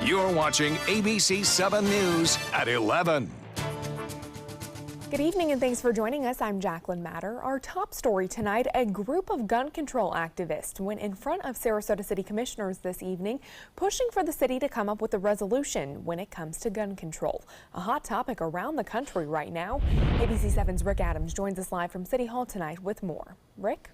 You're watching ABC7 News at 11. Good evening and thanks for joining us. I'm Jacqueline Matter. Our top story tonight, a group of gun control activists went in front of Sarasota City Commissioners this evening, pushing for the city to come up with a resolution when it comes to gun control. A hot topic around the country right now. ABC7's Rick Adams joins us live from City Hall tonight with more. Rick?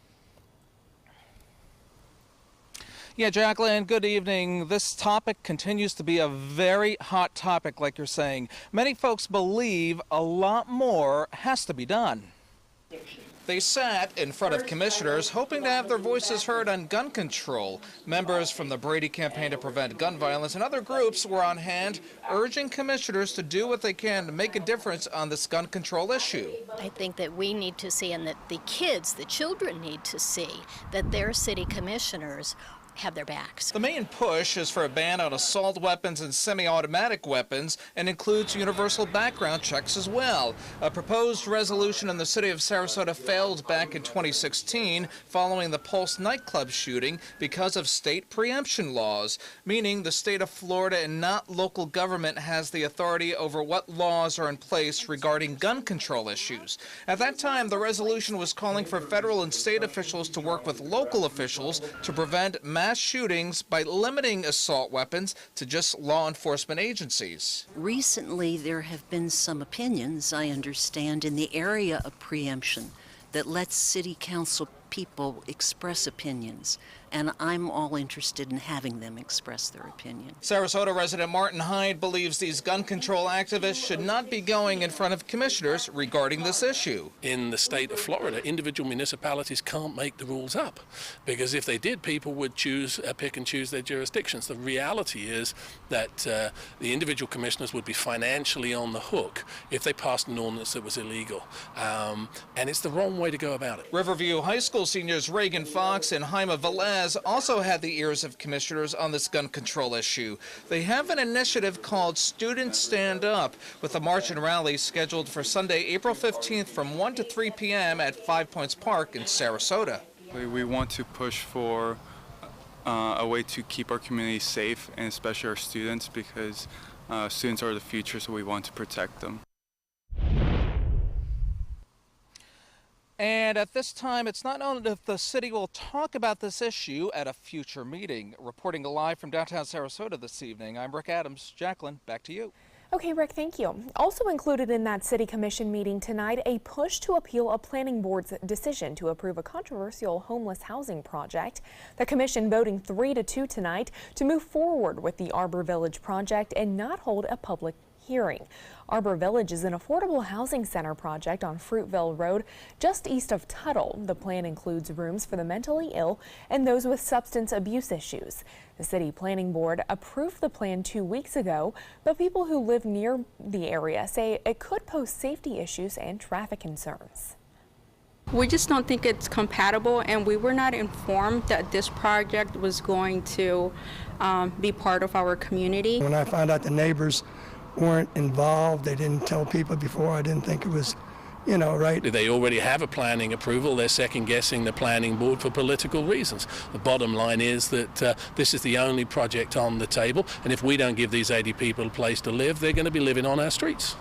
Yeah, Jacqueline, good evening. This topic continues to be a very hot topic, like you're saying. Many folks believe a lot more has to be done. They sat in front of commissioners hoping to have their voices heard on gun control. Members from the Brady Campaign to Prevent Gun Violence and other groups were on hand, urging commissioners to do what they can to make a difference on this gun control issue. I think that we need to see, and that the children need to see, that their city commissioners have their backs. The main push is for a ban on assault weapons and semi-automatic weapons and includes universal background checks as well. A proposed resolution in the city of Sarasota failed back in 2016 following the Pulse nightclub shooting because of state preemption laws, meaning the state of Florida and not local government has the authority over what laws are in place regarding gun control issues. At that time, the resolution was calling for federal and state officials to work with local officials to prevent mass shootings by limiting assault weapons to just law enforcement agencies. Recently, there have been some opinions, I understand, in the area of preemption that lets city council people express opinions, and I'm all interested in having them express their opinion. Sarasota resident Martin Hyde believes these gun control activists should not be going in front of commissioners regarding this issue. In the state of Florida, individual municipalities can't make the rules up, because if they did, people would pick and choose their jurisdictions. The reality is that the individual commissioners would be financially on the hook if they passed an ordinance that was illegal, and it's the wrong way to go about it. Riverview High School seniors Reagan Fox and Jaime Velez also had the ears of commissioners on this gun control issue. They have an initiative called Students Stand Up, with a march and rally scheduled for Sunday, April 15th from 1 to 3 p.m. at 5 Points Park in Sarasota. We want to push for a way to keep our community safe, and especially our students, because students are the future, so we want to protect them. And at this time, it's not known if the city will talk about this issue at a future meeting. Reporting live from downtown Sarasota this evening, I'm Rick Adams. Jacqueline, back to you. Okay, Rick, thank you. Also included in that city commission meeting tonight, a push to appeal a planning board's decision to approve a controversial homeless housing project. The commission voting 3-2 tonight to move forward with the Arbor Village project and not hold a public hearing. Arbor Village is an affordable housing center project on Fruitville Road, just east of Tuttle. The plan includes rooms for the mentally ill and those with substance abuse issues. The city planning board approved the plan 2 weeks ago, but people who live near the area say it could pose safety issues and traffic concerns. We just don't think it's compatible, and we were not informed that this project was going to be part of our community. When I found out the neighbors weren't involved, they didn't tell people before, I didn't think it was, right. They already have a planning approval. They're second guessing the planning board for political reasons. The bottom line is that this is the only project on the table, and if we don't give these 80 people a place to live, they're going to be living on our streets.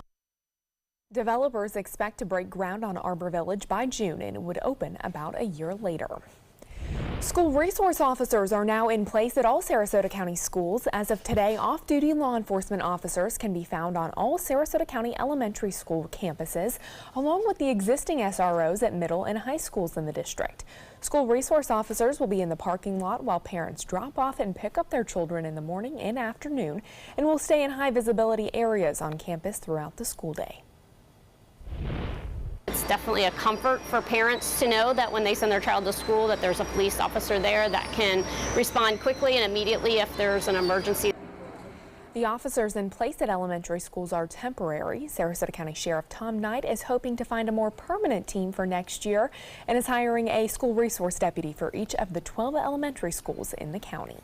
Developers expect to break ground on Arbor Village by June, and it would open about a year later. School resource officers are now in place at all Sarasota County schools. As of today, off-duty law enforcement officers can be found on all Sarasota County elementary school campuses, along with the existing SROs at middle and high schools in the district. School resource officers will be in the parking lot while parents drop off and pick up their children in the morning and afternoon, and will stay in high visibility areas on campus throughout the school day. It's definitely a comfort for parents to know that when they send their child to school that there's a police officer there that can respond quickly and immediately if there's an emergency. The officers in place at elementary schools are temporary. Sarasota County Sheriff Tom Knight is hoping to find a more permanent team for next year and is hiring a school resource deputy for each of the 12 elementary schools in the county.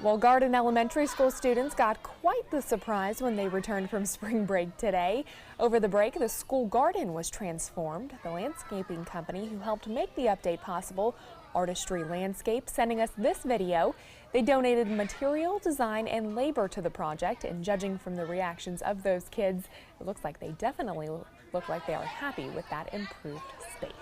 Well, Garden Elementary School students got quite the surprise when they returned from spring break today. Over the break, the school garden was transformed. The landscaping company who helped make the update possible, Artistry Landscape, sending us this video. They donated material, design, and labor to the project, and judging from the reactions of those kids, it looks like they definitely look like they are happy with that improved space.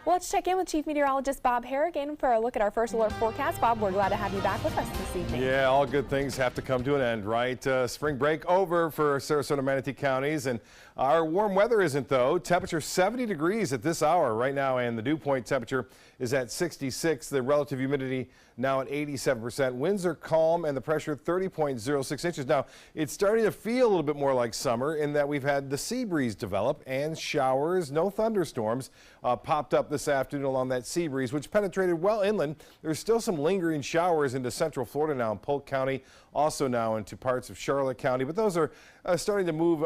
Well, let's check in with Chief Meteorologist Bob Harrigan for a look at our first alert forecast. Bob, we're glad to have you back with us this evening. Yeah, all good things have to come to an end, right? Spring break over for Sarasota, Manatee counties, and our warm weather isn't, though. Temperature 70 degrees at this hour right now, and the dew point temperature is at 66. The relative humidity now at 87%. Winds are calm, and the pressure 30.06 inches. Now, it's starting to feel a little bit more like summer in that we've had the sea breeze develop and showers. No thunderstorms popped up this afternoon along that sea breeze, which penetrated well inland. There's still some lingering showers into central Florida now in Polk County, also now into parts of Charlotte County, but those are starting to move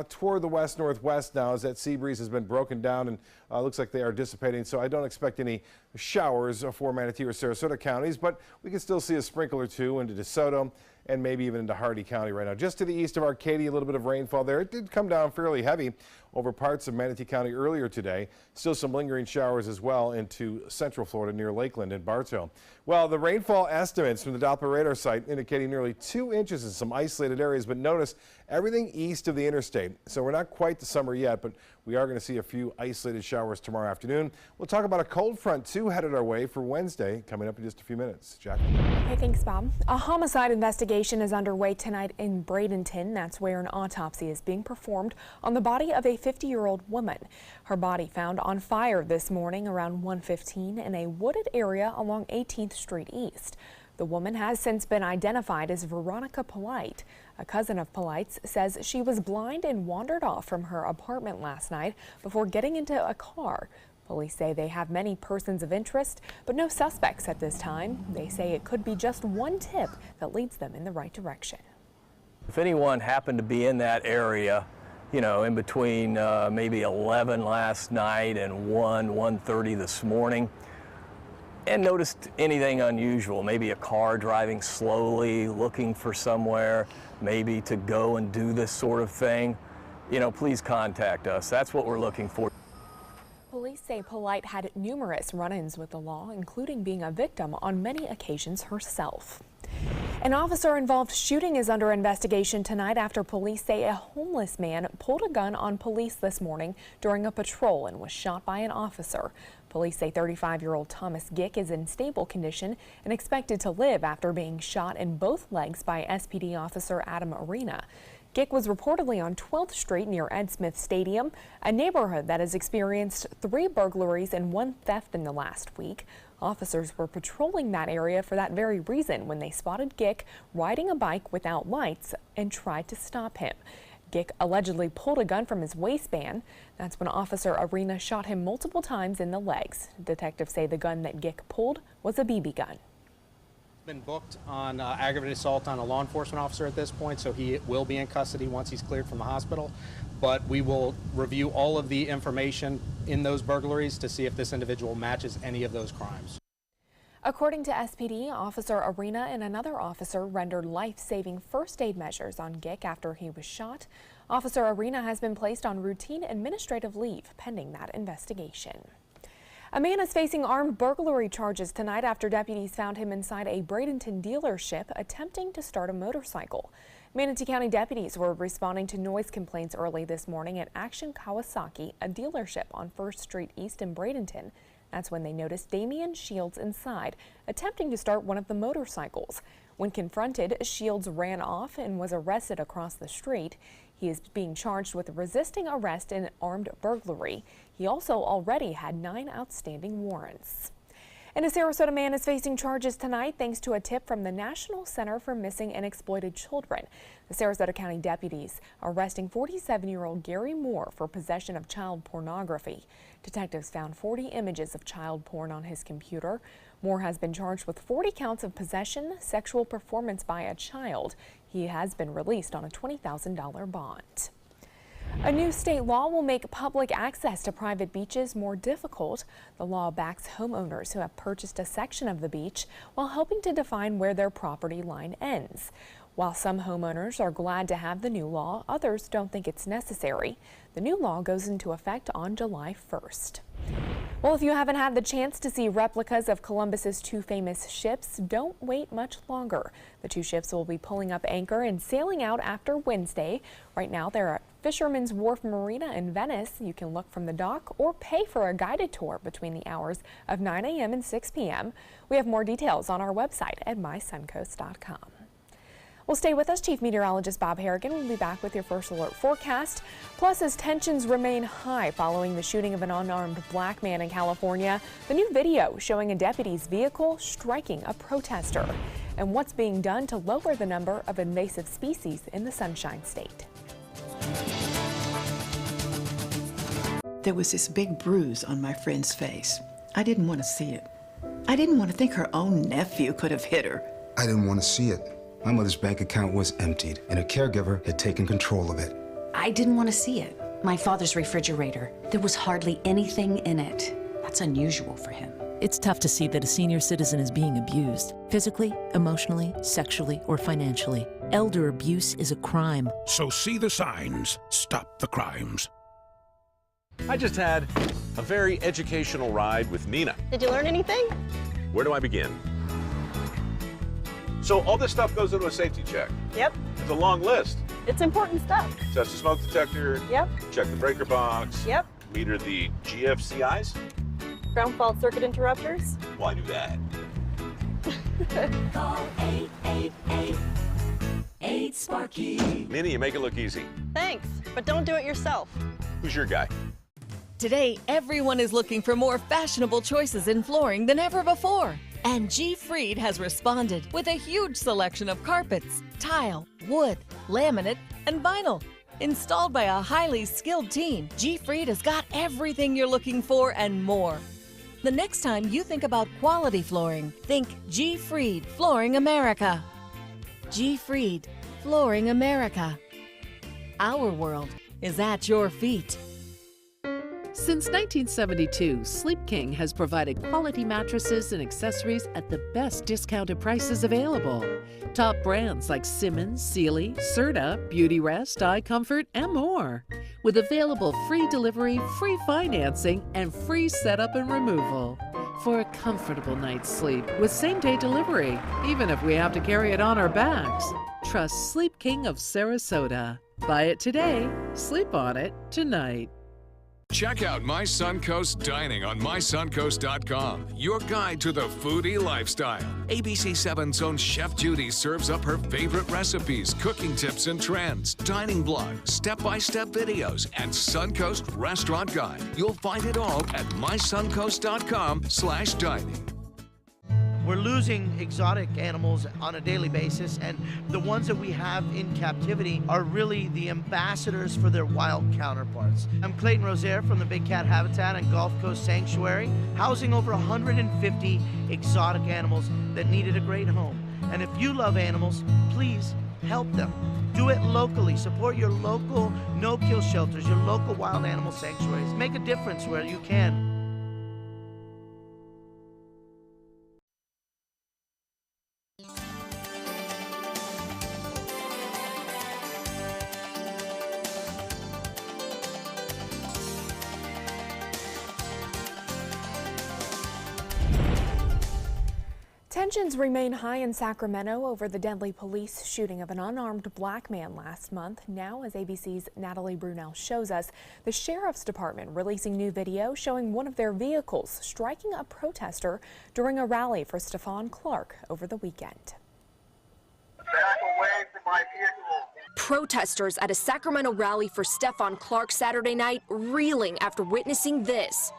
toward the west-northwest now as that sea breeze has been broken down and looks like they are dissipating. So I don't expect any showers for Manatee or Sarasota counties, but we can still see a sprinkle or two into DeSoto and maybe even into Hardy County right now. Just to the east of Arcadia, a little bit of rainfall there. It did come down fairly heavy over parts of Manatee County earlier today. Still some lingering showers as well into central Florida near Lakeland and Bartow. Well, the rainfall estimates from the Doppler radar site indicating nearly 2 inches in some isolated areas, but notice everything east of the interstate. So we're not quite to summer yet, but we are going to see a few isolated showers tomorrow afternoon. We'll talk about a cold front too headed our way for Wednesday coming up in just a few minutes. Jack. Hey, thanks, Bob. A homicide investigation is underway tonight in Bradenton. That's where an autopsy is being performed on the body of a 50-year-old woman. Her body found on fire this morning around 1:15 in a wooded area along 18th Street East. The woman has since been identified as Veronica Polite. A cousin of Polite's says she was blind and wandered off from her apartment last night before getting into a car. Police say they have many persons of interest, but no suspects at this time. They say it could be just one tip that leads them in the right direction. If anyone happened to be in that area, you know, in between maybe 11 last night and 1:30 this morning, and noticed anything unusual, maybe a car driving slowly, looking for somewhere, maybe to go and do this sort of thing, you know, please contact us. That's what we're looking for. Police say Polite had numerous run-ins with the law, including being a victim on many occasions herself. An officer-involved shooting is under investigation tonight after police say a homeless man pulled a gun on police this morning during a patrol and was shot by an officer. Police say 35-year-old Thomas Gick is in stable condition and expected to live after being shot in both legs by SPD officer Adam Arena. Gick was reportedly on 12th Street near Ed Smith Stadium, a neighborhood that has experienced 3 burglaries and 1 theft in the last week. Officers were patrolling that area for that very reason when they spotted Gick riding a bike without lights and tried to stop him. Gick allegedly pulled a gun from his waistband. That's when Officer Arena shot him multiple times in the legs. Detectives say the gun that Gick pulled was a BB gun. Been booked on aggravated assault on a law enforcement officer at this point, so he will be in custody once he's cleared from the hospital. But we will review all of the information in those burglaries to see if this individual matches any of those crimes. According to SPD, Officer Arena and another officer rendered life-saving first aid measures on Gick after he was shot. Officer Arena has been placed on routine administrative leave pending that investigation. A man is facing armed burglary charges tonight after deputies found him inside a Bradenton dealership attempting to start a motorcycle. Manatee County deputies were responding to noise complaints early this morning at Action Kawasaki, a dealership on 1st Street East in Bradenton. That's when they noticed Damian Shields inside, attempting to start one of the motorcycles. When confronted, Shields ran off and was arrested across the street. He is being charged with resisting arrest and armed burglary. He also already had 9 outstanding warrants. And a Sarasota man is facing charges tonight thanks to a tip from the National Center for Missing and Exploited Children. The Sarasota County deputies arresting 47-year-old Gary Moore for possession of child pornography. Detectives found 40 images of child porn on his computer. Moore has been charged with 40 counts of possession, sexual performance by a child. He has been released on a $20,000 bond. A new state law will make public access to private beaches more difficult. The law backs homeowners who have purchased a section of the beach while helping to define where their property line ends. While some homeowners are glad to have the new law, others don't think it's necessary. The new law goes into effect on July 1st. Well, if you haven't had the chance to see replicas of Columbus's two famous ships, don't wait much longer. The two ships will be pulling up anchor and sailing out after Wednesday. Right now, they're at Fisherman's Wharf Marina in Venice. You can look from the dock or pay for a guided tour between the hours of 9 a.m. and 6 p.m. We have more details on our website at mysuncoast.com. Well, stay with us. Chief Meteorologist Bob Harrigan will be back with your first alert forecast. Plus, as tensions remain high following the shooting of an unarmed black man in California, the new video showing a deputy's vehicle striking a protester, and what's being done to lower the number of invasive species in the Sunshine State. There was this big bruise on my friend's face. I didn't want to see it. I didn't want to think her own nephew could have hit her. I didn't want to see it. My mother's bank account was emptied, and a caregiver had taken control of it. I didn't want to see it. My father's refrigerator, there was hardly anything in it. That's unusual for him. It's tough to see that a senior citizen is being abused, physically, emotionally, sexually, or financially. Elder abuse is a crime. So see the signs. Stop the crimes. I just had a very educational ride with Nina. Did you learn anything? Where do I begin? So all this stuff goes into a safety check. Yep. It's a long list. It's important stuff. Test the smoke detector. Yep. Check the breaker box. Yep. Meter the GFCIs. Ground fault circuit interrupters. Well, I knew that. Call 888-8-SPARKY. Nina, you make it look easy. Thanks, but don't do it yourself. Who's your guy? Today, everyone is looking for more fashionable choices in flooring than ever before. And G. Fried has responded with a huge selection of carpets, tile, wood, laminate, and vinyl. Installed by a highly skilled team, G. Fried has got everything you're looking for and more. The next time you think about quality flooring, think G. Fried Flooring America. G. Fried Flooring America. Our world is at your feet. Since 1972, Sleep King has provided quality mattresses and accessories at the best discounted prices available. Top brands like Simmons, Sealy, Serta, Beautyrest, iComfort, and more. With available free delivery, free financing, and free setup and removal. For a comfortable night's sleep with same-day delivery, even if we have to carry it on our backs. Trust Sleep King of Sarasota. Buy it today, sleep on it tonight. Check out My Suncoast Dining on mysuncoast.com, your guide to the foodie lifestyle. ABC7's own Chef Judy serves up her favorite recipes, cooking tips and trends, dining blogs, step-by-step videos, and Suncoast Restaurant Guide. You'll find it all at mysuncoast.com/dining. We're losing exotic animals on a daily basis, and the ones that we have in captivity are really the ambassadors for their wild counterparts. I'm Clayton Rozier from the Big Cat Habitat and Gulf Coast Sanctuary, housing over 150 exotic animals that needed a great home. And if you love animals, please help them. Do it locally. Support your local no-kill shelters, your local wild animal sanctuaries. Make a difference where you can. Tensions remain high in Sacramento over the deadly police shooting of an unarmed black man last month. Now, as ABC's Natalie Brunel shows us, the Sheriff's Department releasing new video showing one of their vehicles striking a protester during a rally for Stephon Clark over the weekend. Back away from my vehicle. Protesters at a Sacramento rally for Stephon Clark Saturday night reeling after witnessing this.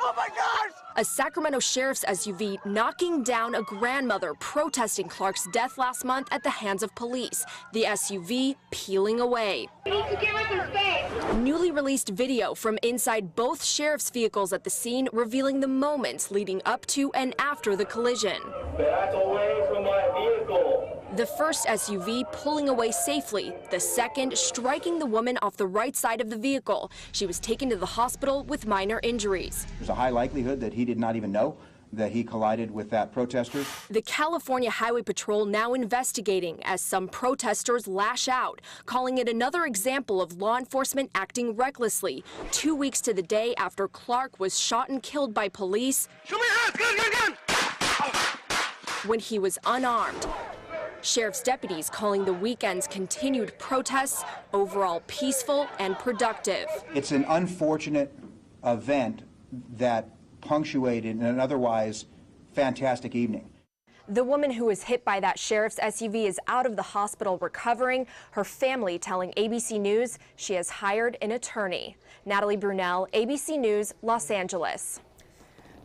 Oh my gosh! A Sacramento sheriff's SUV knocking down a grandmother protesting Clark's death last month at the hands of police. The SUV peeling away. You need to give us a space. Newly released video from inside both sheriff's vehicles at the scene revealing the moments leading up to and after the collision. Back away from my vehicle. The first SUV pulling away safely, the second striking the woman off the right side of the vehicle. She was taken to the hospital with minor injuries. There's a high likelihood that he did not even know that he collided with that protester. The California Highway Patrol now investigating as some protesters lash out, calling it another example of law enforcement acting recklessly. 2 weeks to the day after Clark was shot and killed by police. Show me your hands, gun! When he was unarmed. Sheriff's deputies calling the weekend's continued protests overall peaceful and productive. It's an unfortunate event that punctuated an otherwise fantastic evening. The woman who was hit by that sheriff's SUV is out of the hospital recovering. Her family telling ABC News she has hired an attorney. Natalie Brunel, ABC News, Los Angeles.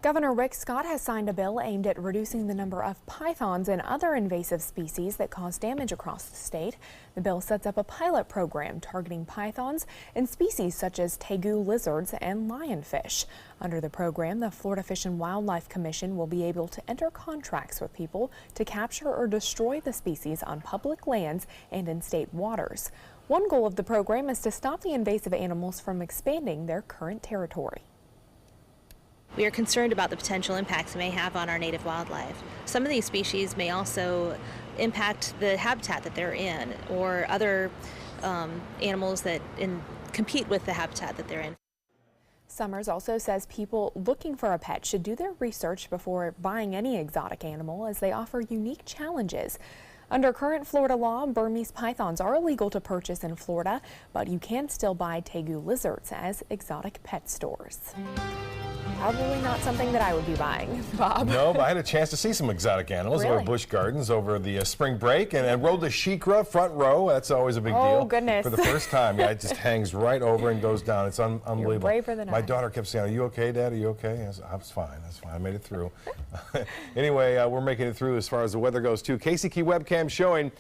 Governor Rick Scott has signed a bill aimed at reducing the number of pythons and other invasive species that cause damage across the state. The bill sets up a pilot program targeting pythons and species such as tegu lizards and lionfish. Under the program, the Florida Fish and Wildlife Commission will be able to enter contracts with people to capture or destroy the species on public lands and in state waters. One goal of the program is to stop the invasive animals from expanding their current territory. We are concerned about the potential impacts it may have on our native wildlife. Some of these species may also impact the habitat that they're in, or other animals that compete with the habitat that they're in. Summers also says people looking for a pet should do their research before buying any exotic animal, as they offer unique challenges. Under current Florida law, Burmese pythons are illegal to purchase in Florida, but you can still buy tegu lizards as exotic pet stores. Probably not something that I would be buying, Bob. No, but I had a chance to see some exotic animals over at Busch Gardens over the spring break, and rode the shikra front row. That's always a big deal. Oh, goodness. For the first time. Yeah, it just hangs right over and goes down. It's unbelievable. You're braver than My I. daughter kept saying, "Are you okay, Dad? Are you okay?" I said, "I was fine. That's fine. I made it through." Anyway, we're making it through as far as the weather goes, too. Casey Key webcam showing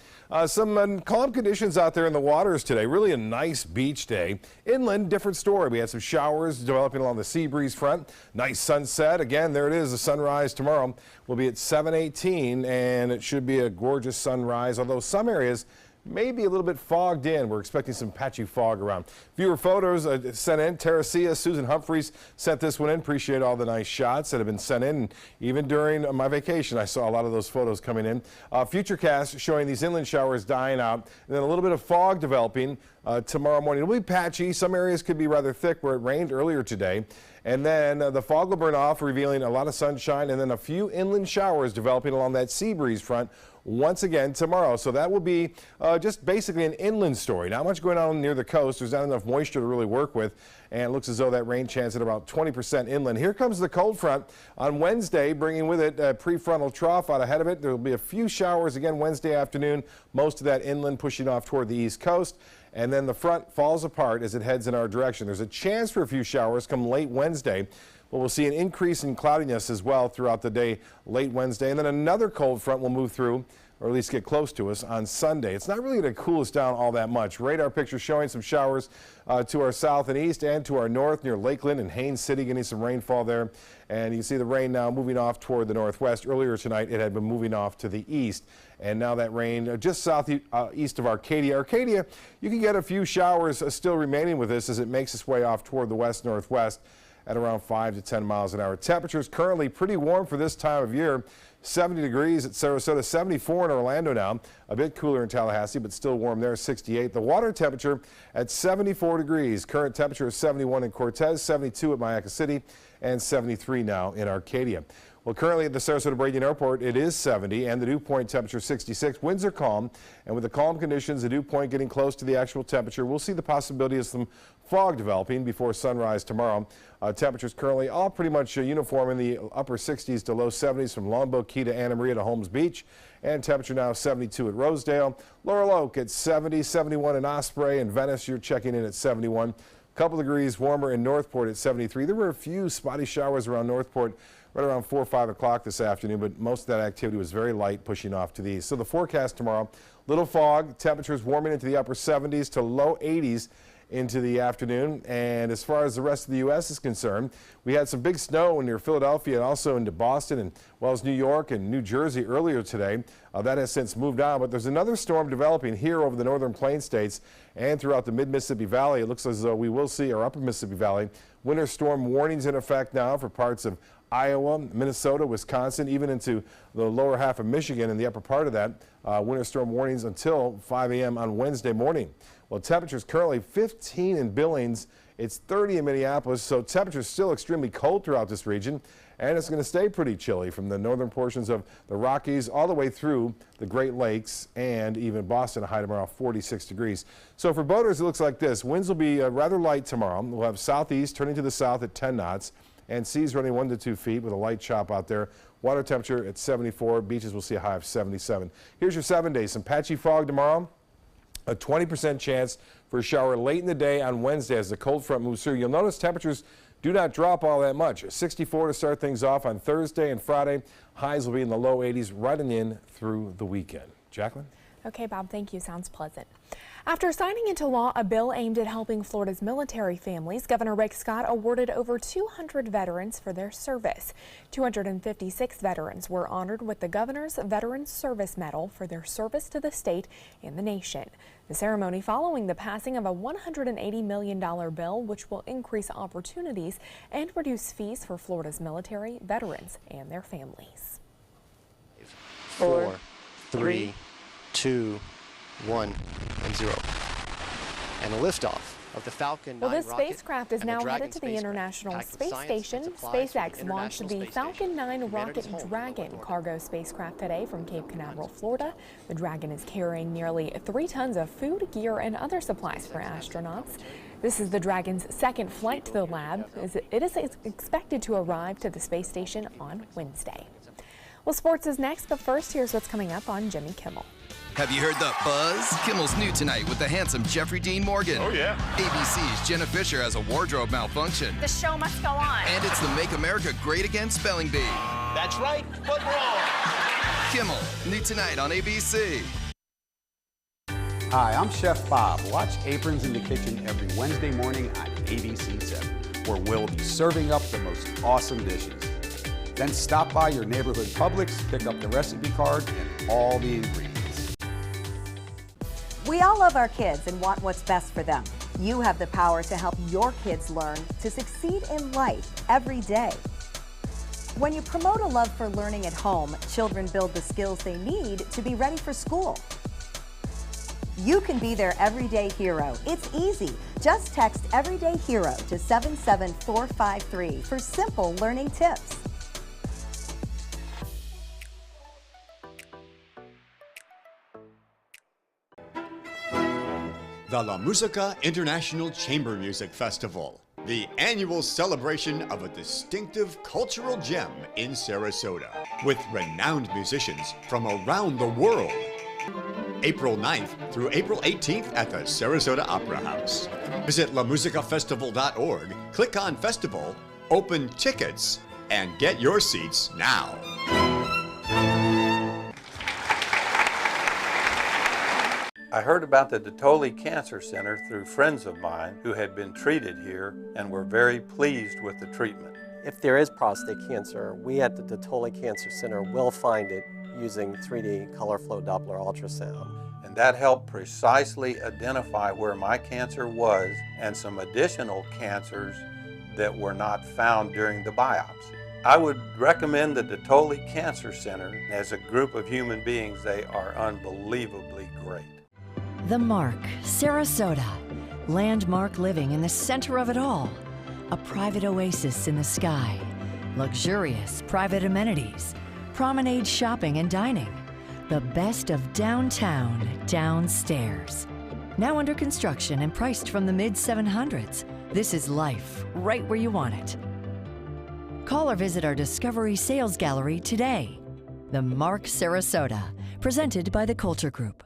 some calm conditions out there in the waters today. Really a nice beach day. Inland, different story. We had some showers developing along the sea breeze front. Nice sunset. Again, there it is. The sunrise tomorrow will be at 7:18, and it should be a gorgeous sunrise, although some areas may be a little bit fogged in. We're expecting some patchy fog around. Viewer photos sent in. Terracia, Susan Humphreys sent this one in. Appreciate all the nice shots that have been sent in. And even during my vacation, I saw a lot of those photos coming in. Futurecast showing these inland showers dying out, and then a little bit of fog developing tomorrow morning. It'll be patchy. Some areas could be rather thick where it rained earlier today. And then the fog will burn off, revealing a lot of sunshine, and then a few inland showers developing along that sea breeze front once again tomorrow. So that will be just basically an inland story. Not much going on near the coast. There's not enough moisture to really work with, and it looks as though that rain chance at about 20% inland. Here comes the cold front on Wednesday, bringing with it a prefrontal trough out ahead of it. There will be a few showers again Wednesday afternoon, most of that inland pushing off toward the east coast. And then the front falls apart as it heads in our direction. There's a chance for a few showers come late Wednesday, but we'll see an increase in cloudiness as well throughout the day late Wednesday. And then another cold front will move through, or at least get close to us on Sunday. It's not really going to cool us down all that much. Radar picture showing some showers to our south and east and to our north near Lakeland and Haines City, getting some rainfall there. And you see the rain now moving off toward the northwest. Earlier tonight, it had been moving off to the east. And now that rain just southeast of Arcadia. Arcadia, you can get a few showers still remaining with this as it makes its way off toward the west-northwest at around 5 to 10 miles an hour. Temperatures currently pretty warm for this time of year. 70 degrees at Sarasota, 74 in Orlando now. A bit cooler in Tallahassee, but still warm there, 68. The water temperature at 74 degrees. Current temperature is 71 in Cortez, 72 at Mayaca City, and 73 now in Arcadia. Well, currently at the Sarasota-Braden Airport, it is 70, and the dew point temperature 66. Winds are calm, and with the calm conditions, the dew point getting close to the actual temperature, we'll see the possibility of some fog developing before sunrise tomorrow. Temperatures currently all pretty much uniform in the upper 60s to low 70s from Longboat Key to Anna Maria to Holmes Beach, and temperature now 72 at Rosedale. Laurel Oak at 70, 71 in Osprey, and Venice, you're checking in at 71. A couple degrees warmer in Northport at 73. There were a few spotty showers around Northport right around 4 or 5 o'clock this afternoon, but most of that activity was very light, pushing off to the east. So the forecast tomorrow, little fog, temperatures warming into the upper 70s to low 80s into the afternoon. And as far as the rest of the U.S. is concerned, we had some big snow near Philadelphia and also into Boston and well as New York and New Jersey earlier today. That has since moved on, but there's another storm developing here over the northern plain states and throughout the mid-Mississippi Valley. It looks as though we will see, or upper Mississippi Valley, Winter storm warnings in effect now for parts of Iowa, Minnesota, Wisconsin, even into the lower half of Michigan and the upper part of that. Winter storm warnings until 5 a.m. on Wednesday morning. Well, temperatures currently 15 in Billings. It's 30 in Minneapolis, so temperatures still extremely cold throughout this region, and it's going to stay pretty chilly from the northern portions of the Rockies all the way through the Great Lakes and even Boston, a high tomorrow, 46 degrees. So for boaters, it looks like this. Winds will be rather light tomorrow. We'll have southeast turning to the south at 10 knots, and seas running 1 to 2 feet with a light chop out there. Water temperature at 74. Beaches will see a high of 77. Here's your 7 days. Some patchy fog tomorrow. A 20% chance for a shower late in the day on Wednesday as the cold front moves through. You'll notice temperatures do not drop all that much. 64 to start things off on Thursday and Friday. Highs will be in the low 80s right in through the weekend. Jacqueline? Okay, Bob, thank you. Sounds pleasant. After signing into law a bill aimed at helping Florida's military families, Governor Rick Scott awarded over 200 veterans for their service. 256 veterans were honored with the Governor's Veterans Service Medal for their service to the state and the nation. The ceremony following the passing of a $180 million bill, which will increase opportunities and reduce fees for Florida's military, veterans, and their families. 4, 3, 2, 1, and 0. And a liftoff of the Falcon 9 Well, this rocket spacecraft is now headed to the International Space Station. SpaceX launched the Falcon 9 rocket Dragon cargo spacecraft today from Cape Canaveral, Florida. The Dragon is carrying nearly 3 tons of food, gear, and other supplies for astronauts. This is the Dragon's second flight to the lab. It is expected to arrive to the space station on Wednesday. Well, sports is next, but first, here's what's coming up on Jimmy Kimmel. Have you heard the buzz? Kimmel's new tonight with the handsome Jeffrey Dean Morgan. Oh, yeah. ABC's Jenna Fisher has a wardrobe malfunction. The show must go on. And it's the Make America Great Again spelling bee. That's right, but wrong. Kimmel, new tonight on ABC. Hi, I'm Chef Bob. Watch Aprons in the Kitchen every Wednesday morning on ABC7, where we'll be serving up the most awesome dishes. Then stop by your neighborhood Publix, pick up the recipe card and all the ingredients. We all love our kids and want what's best for them. You have the power to help your kids learn to succeed in life every day. When you promote a love for learning at home, children build the skills they need to be ready for school. You can be their everyday hero. It's easy. Just text Everyday Hero to 77453 for simple learning tips. The La Musica International Chamber Music Festival, the annual celebration of a distinctive cultural gem in Sarasota, with renowned musicians from around the world. April 9th through April 18th at the Sarasota Opera House. Visit lamusicafestival.org, click on Festival, open tickets, and get your seats now. I heard about the Dotoli Cancer Center through friends of mine who had been treated here and were very pleased with the treatment. If there is prostate cancer, we at the Dotoli Cancer Center will find it using 3D color flow Doppler ultrasound. And that helped precisely identify where my cancer was and some additional cancers that were not found during the biopsy. I would recommend the Dotoli Cancer Center. As a group of human beings, they are unbelievably great. The Mark, Sarasota. Landmark living in the center of it all. A private oasis in the sky. Luxurious private amenities. Promenade shopping and dining. The best of downtown downstairs. Now under construction and priced from the mid-700s. This is life right where you want it. Call or visit our Discovery Sales Gallery today. The Mark Sarasota, presented by the Culture Group.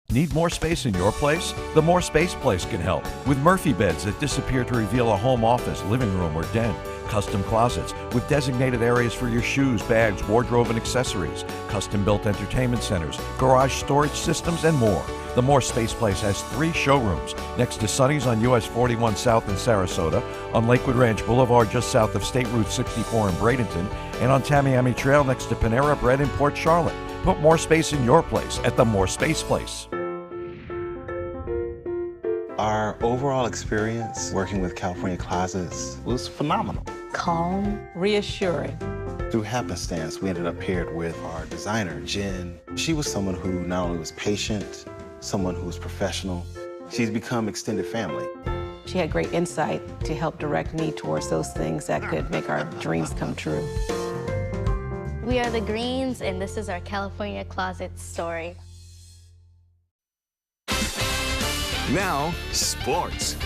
Need more space in your place? The More Space Place can help with Murphy beds that disappear to reveal a home office, living room, or den. Custom closets with designated areas for your shoes, bags, wardrobe, and accessories. Custom-built entertainment centers, garage storage systems, and more. The More Space Place has 3 showrooms next to Sonny's on US 41 South in Sarasota, on Lakewood Ranch Boulevard just south of State Route 64 in Bradenton, and on Tamiami Trail next to Panera Bread in Port Charlotte. Put more space in your place at the More Space Place. Our overall experience working with California Closets was phenomenal. Calm, reassuring. Through happenstance, we ended up paired with our designer, Jen. She was someone who not only was patient, someone who was professional. She's become extended family. She had great insight to help direct me towards those things that could make our dreams come true. We are the Greens, and this is our California Closet story. Now, sports.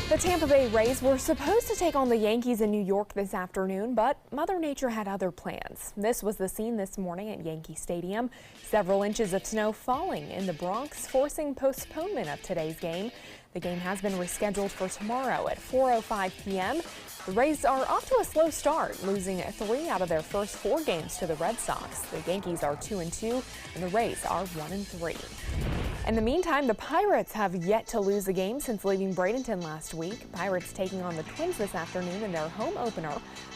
The Tampa Bay Rays were supposed to take on the Yankees in New York this afternoon, but Mother Nature had other plans. This was the scene this morning at Yankee Stadium. Several inches of snow falling in the Bronx, forcing postponement of today's game. The game has been rescheduled for tomorrow at 4:05 p.m. The Rays are off to a slow start, losing 3 out of their first 4 games to the Red Sox. The Yankees are 2-2, and the Rays are 1-3. In the meantime, the Pirates have yet to lose a game since leaving Bradenton last week. Pirates taking on the Twins this afternoon in their home opener.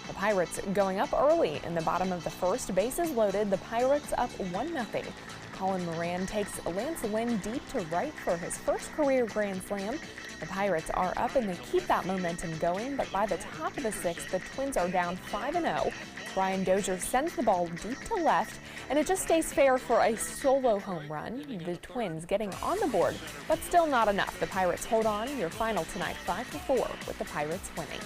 The Pirates going up early in the bottom of the first, bases loaded. The Pirates up 1-0. Colin Moran takes Lance Lynn deep to right for his first career Grand Slam. The Pirates are up and they keep that momentum going, but by the top of the 6th, the Twins are down 5-0. Brian Dozier sends the ball deep to left, and it just stays fair for a solo home run. The Twins getting on the board, but still not enough. The Pirates hold on. Your final tonight, 5-4, with the Pirates winning.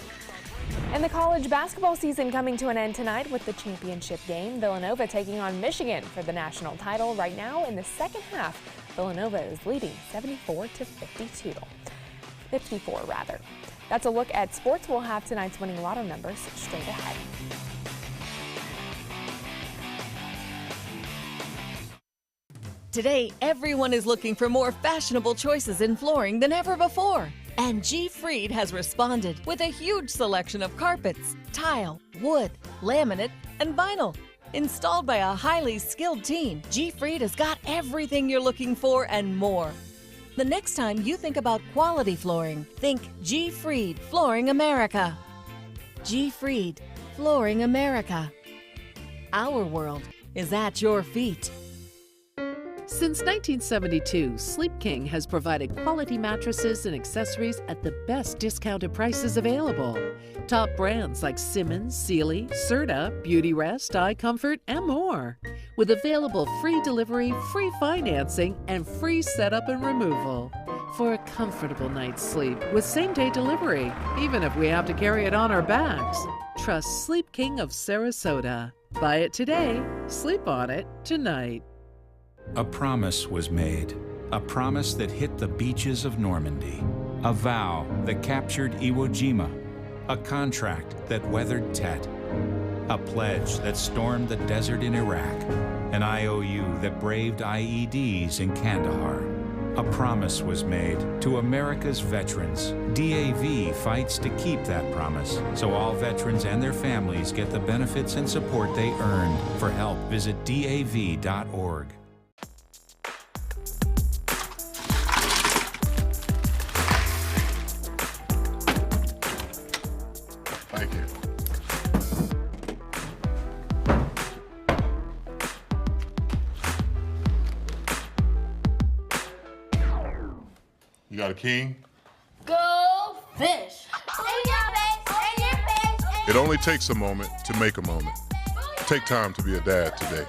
And the college basketball season coming to an end tonight with the championship game. Villanova taking on Michigan for the national title. Right now in the second half, Villanova is leading 54 rather. That's a look at sports. We'll have tonight's winning lotto numbers straight ahead. Today, everyone is looking for more fashionable choices in flooring than ever before. And G. Fried has responded with a huge selection of carpets, tile, wood, laminate, and vinyl. Installed by a highly skilled team, G. Fried has got everything you're looking for and more. The next time you think about quality flooring, think G. Fried Flooring America. G. Fried Flooring America. Our world is at your feet. Since 1972, Sleep King has provided quality mattresses and accessories at the best discounted prices available. Top brands like Simmons, Sealy, Serta, Beautyrest, iComfort, and more. With available free delivery, free financing, and free setup and removal. For a comfortable night's sleep with same-day delivery, even if we have to carry it on our backs. Trust Sleep King of Sarasota. Buy it today, sleep on it tonight. A promise was made, a promise that hit the beaches of Normandy, a vow that captured Iwo Jima, a contract that weathered Tet, a pledge that stormed the desert in Iraq, an IOU that braved IEDs in Kandahar. A promise was made to America's veterans. DAV fights to keep that promise, so all veterans and their families get the benefits and support they earned. For help, visit DAV.org. Thank you. You got a king? Go fish! It only takes a moment to make a moment. Take time to be a dad today.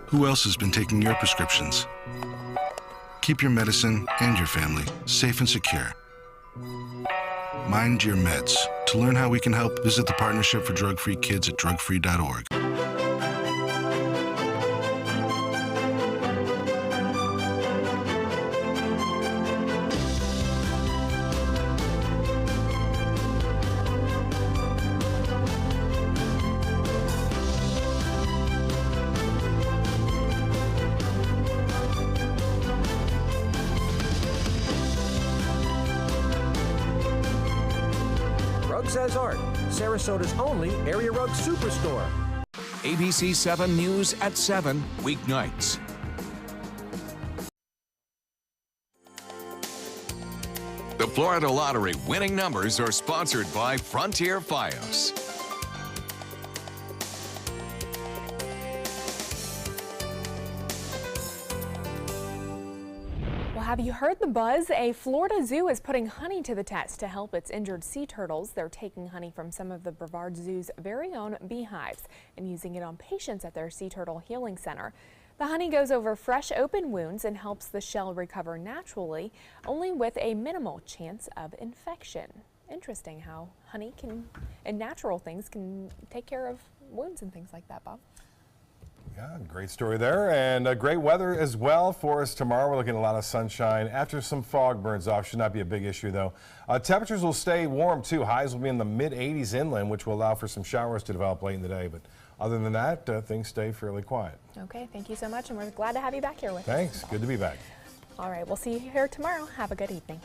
Who else has been taking your prescriptions? Keep your medicine and your family safe and secure. Mind your meds. To learn how we can help, visit the Partnership for Drug-Free Kids at drugfree.org. Rugs as Art, Sarasota's only area rug superstore. ABC7 News at 7 weeknights. The Florida Lottery winning numbers are sponsored by Frontier Fios. Well, have you heard the buzz? A Florida zoo is putting honey to the test to help its injured sea turtles. They're taking honey from some of the Brevard Zoo's very own beehives and using it on patients at their Sea Turtle Healing Center. The honey goes over fresh open wounds and helps the shell recover naturally, only with a minimal chance of infection. Interesting how honey and natural things can take care of wounds and things like that, Bob. Yeah, great story there, and great weather as well for us tomorrow. We're looking at a lot of sunshine after some fog burns off. Should not be a big issue though. Temperatures will stay warm too. Highs will be in the mid-80s inland, which will allow for some showers to develop late in the day. But other than that, things stay fairly quiet. Okay, thank you so much, and we're glad to have you back here with us. Thanks. Good to be back. All right, we'll see you here tomorrow. Have a good evening.